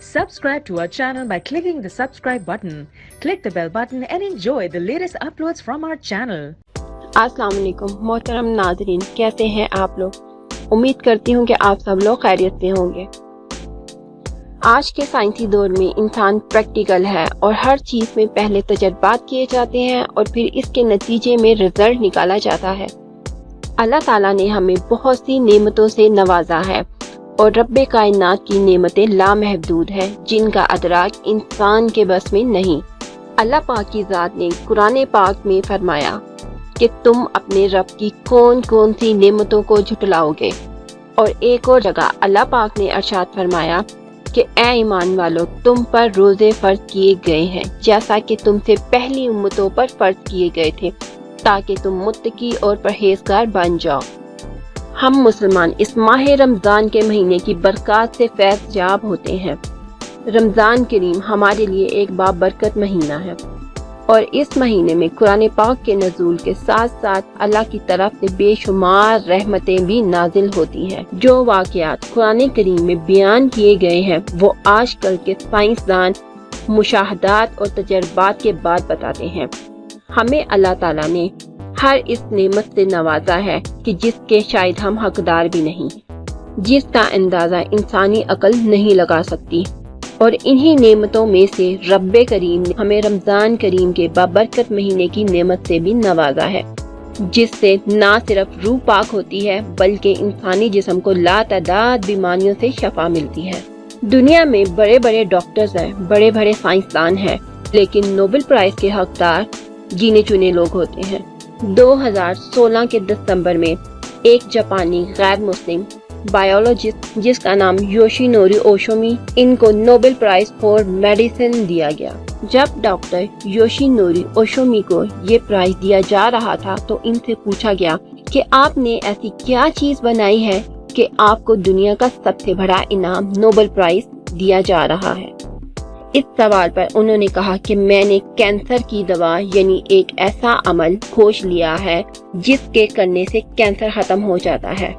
Subscribe to our channel by clicking the subscribe button. Click the bell button and enjoy the latest uploads from our channel. अस्सलाम वालेकुम मोहतरम नाज़रीन, कैसे हैं आप लोग। उम्मीद करती हूँ कि आप सब लोग खैरियत से होंगे। आज के साइंसी दौर में इंसान प्रैक्टिकल है और हर चीज़ में पहले तजर्बात किए जाते हैं और फिर इसके नतीजे में रिजल्ट निकाला जाता है। अल्लाह ताला ने हमें बहुत सी नेमतों से नवाजा है और रब्बे कायनात की नेमतें लामहदूद है जिनका अदराक इंसान के बस में नहीं। अल्लाह पाक की ज़ात ने कुरान पाक में फरमाया कि तुम अपने रब की कौन कौन सी नेमतों को झुटलाओगे, और एक और जगह अल्लाह पाक ने इरशाद फरमाया कि ए ईमान वालों, तुम पर रोजे फर्ज किए गए हैं जैसा कि तुमसे पहली उम्मतों पर फर्ज किए गए थे, ताकि तुम मुत्तकी और परहेजगार बन जाओ। हम मुसलमान इस माह रमज़ान के महीने की बरकत से फैज़याब होते हैं। रमज़ान करीम हमारे लिए एक बाबरकत महीना है और इस महीने में कुरान पाक के नज़ूल के साथ साथ अल्लाह की तरफ से बेशुमार रहमतें भी नाजिल होती हैं। जो वाक़यात कुरान करीम में बयान किए गए हैं वो आजकल के साइंसदान मुशाहदात और तजर्बात के बाद बताते हैं। हमें अल्लाह ताला ने हर इस नेमत से नवाजा है कि जिसके शायद हम हकदार भी नहीं, जिसका अंदाज़ा इंसानी अकल नहीं लगा सकती। और इन्हीं नेमतों में से रब्बे करीम ने हमें रमज़ान करीम के बाबरकत महीने की नेमत से भी नवाजा है, जिससे ना सिर्फ रूह पाक होती है बल्कि इंसानी जिस्म को लातादाद बीमारियों से शफा मिलती है। दुनिया में बड़े बड़े डॉक्टर्स हैं, बड़े बड़े साइंसदान हैं, लेकिन नोबेल प्राइज के हकदार गिने चुने लोग होते हैं। 2016 के दिसंबर में एक जापानी गैर मुस्लिम बायोलॉजिस्ट जिसका नाम योशिनोरी ओशोमी, इनको नोबेल प्राइज फॉर मेडिसिन दिया गया। जब डॉक्टर योशिनोरी ओशोमी को ये प्राइज दिया जा रहा था तो इनसे पूछा गया कि आपने ऐसी क्या चीज बनाई है कि आपको दुनिया का सबसे बड़ा इनाम नोबेल प्राइज दिया जा रहा है। इस सवाल पर उन्होंने कहा कि मैंने कैंसर की दवा यानी एक ऐसा अमल खोज लिया है जिसके करने से कैंसर खत्म हो जाता है।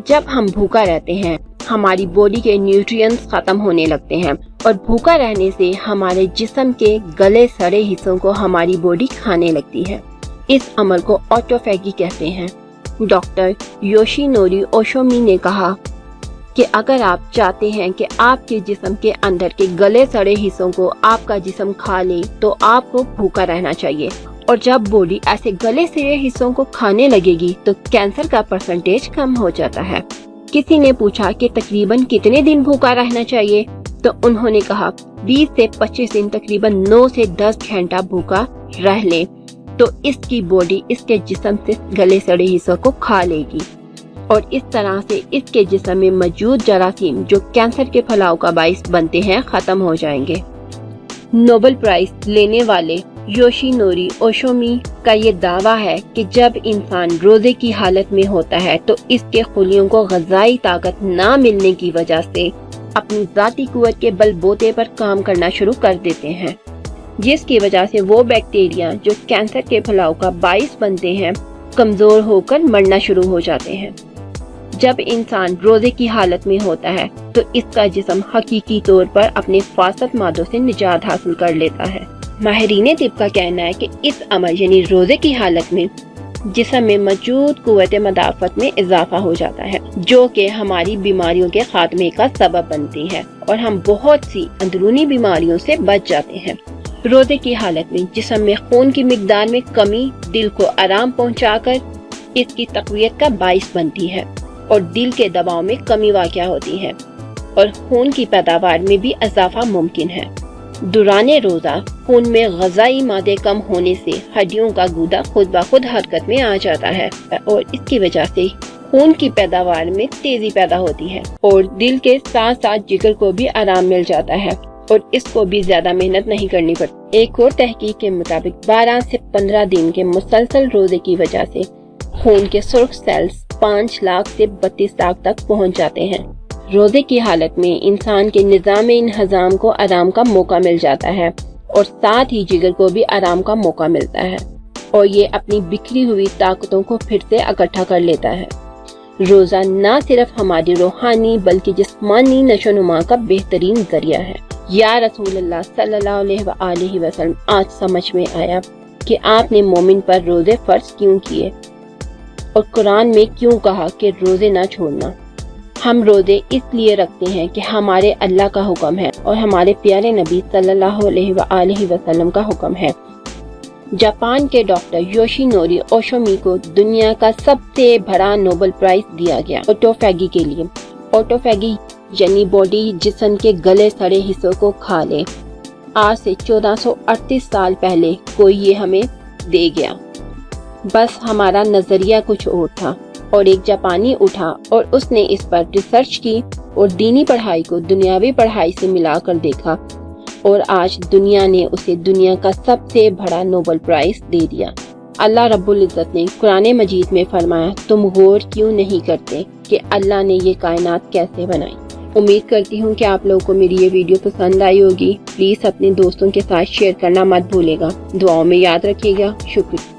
जब हम भूखा रहते हैं हमारी बॉडी के न्यूट्रिएंट्स खत्म होने लगते हैं और भूखा रहने से हमारे जिस्म के गले सड़े हिस्सों को हमारी बॉडी खाने लगती है। इस अमल को ऑटोफैगी कहते हैं। डॉक्टर योशिनोरी ओशोमी ने कहा कि अगर आप चाहते हैं कि आपके जिस्म के अंदर के गले सड़े हिस्सों को आपका जिस्म खा ले तो आपको भूखा रहना चाहिए, और जब बॉडी ऐसे गले सड़े हिस्सों को खाने लगेगी तो कैंसर का परसेंटेज कम हो जाता है। किसी ने पूछा कि तकरीबन कितने दिन भूखा रहना चाहिए, तो उन्होंने कहा 20 से 25 दिन, तकरीबन 9 से 10 घंटा भूखा रह ले तो इसकी बॉडी इसके जिस्म से गले सड़े हिस्सों को खा लेगी और इस तरह से इसके जिस्म में मौजूद जरासीम जो कैंसर के फैलाव का बाइस बनते हैं खत्म हो जाएंगे। नोबेल प्राइज लेने वाले योशिनोरी ओशोमी का ये दावा है कि जब इंसान रोजे की हालत में होता है तो इसके खुलियों को ग़िज़ाई ताकत ना मिलने की वजह से अपनी ज़ाती कुव्वत के बलबूते पर काम करना शुरू कर देते हैं, जिसकी वजह से वो बैक्टीरिया जो कैंसर के फैलाव का बाइस बनते हैं कमजोर होकर मरना शुरू हो जाते हैं। जब इंसान रोजे की हालत में होता है तो इसका जिस्म हकीकी तौर पर अपने फासद मादों से निजात हासिल कर लेता है। माहिरीन तिब का कहना है कि इस अमल यानी रोजे की हालत में जिस्म में मौजूद कुव्वत मदाफ़त में इजाफा हो जाता है, जो कि हमारी बीमारियों के खात्मे का सबब बनती है और हम बहुत सी अंदरूनी बीमारियों से बच जाते हैं। रोजे की हालत में जिस्म में खून की मिकदार में कमी दिल को आराम पहुंचाकर इसकी तक़वियत का बाइस बनती है और दिल के दबाव में कमी वाक़या होती है और खून की पैदावार में भी इजाफा मुमकिन है। दुराने रोज़ा खून में ग़िज़ाई मादे कम होने से हड्डियों का गूदा खुद ब खुद हरकत में आ जाता है और इसकी वजह से खून की पैदावार में तेजी पैदा होती है और दिल के साथ साथ जिगर को भी आराम मिल जाता है और इसको भी ज्यादा मेहनत नहीं करनी पड़ती। एक और तहकीक के मुताबिक 12 से 15 दिन के मुसलसल रोजे की वजह से खून के सुर्ख सेल्स 5 लाख से 32 लाख तक पहुंच जाते हैं। रोजे की हालत में इंसान के निज़ाम इंहज़ाम को आराम का मौका मिल जाता है और साथ ही जिगर को भी आराम का मौका मिलता है और ये अपनी बिखरी हुई ताकतों को फिर से इकट्ठा कर लेता है। रोजा न सिर्फ हमारी रूहानी बल्कि जिस्मानी नशोनुमा का बेहतरीन जरिया है। یا رسول اللہ صلی اللہ علیہ وآلہ وسلم، آج سمجھ میں آیا کہ آپ نے مومن پر روزے فرض کیوں کیے اور قرآن میں کیوں کہا کہ روزے نہ چھوڑنا۔ ہم روزے اس لیے رکھتے ہیں کہ ہمارے اللہ کا حکم ہے اور ہمارے پیارے نبی صلی اللہ علیہ وآلہ وسلم کا حکم ہے۔ جاپان کے ڈاکٹر یوشی نوری اوشومی کو دنیا کا سب سے بڑا نوبل پرائز دیا گیا آٹوفیگی کے لیے۔ آٹوفیگی یعنی باڈی جسم کے گلے سڑے حصوں کو کھا لے۔ آج سے 1438 سال پہلے کوئی یہ ہمیں دے گیا، بس ہمارا نظریہ کچھ اور تھا، اور ایک جاپانی اٹھا اور اس نے اس پر ریسرچ کی اور دینی پڑھائی کو دنیاوی پڑھائی سے ملا کر دیکھا، اور آج دنیا نے اسے دنیا کا سب سے بڑا نوبل پرائز دے دیا۔ اللہ رب العزت نے قرآن مجید میں فرمایا، تم غور کیوں نہیں کرتے کہ اللہ نے یہ کائنات کیسے بنائی۔ امید کرتی ہوں کہ آپ لوگوں کو میری یہ ویڈیو پسند آئی ہوگی۔ پلیز اپنے دوستوں کے ساتھ شیئر کرنا مت بھولے گا۔ دعاؤں میں یاد رکھیے گا۔ شکریہ۔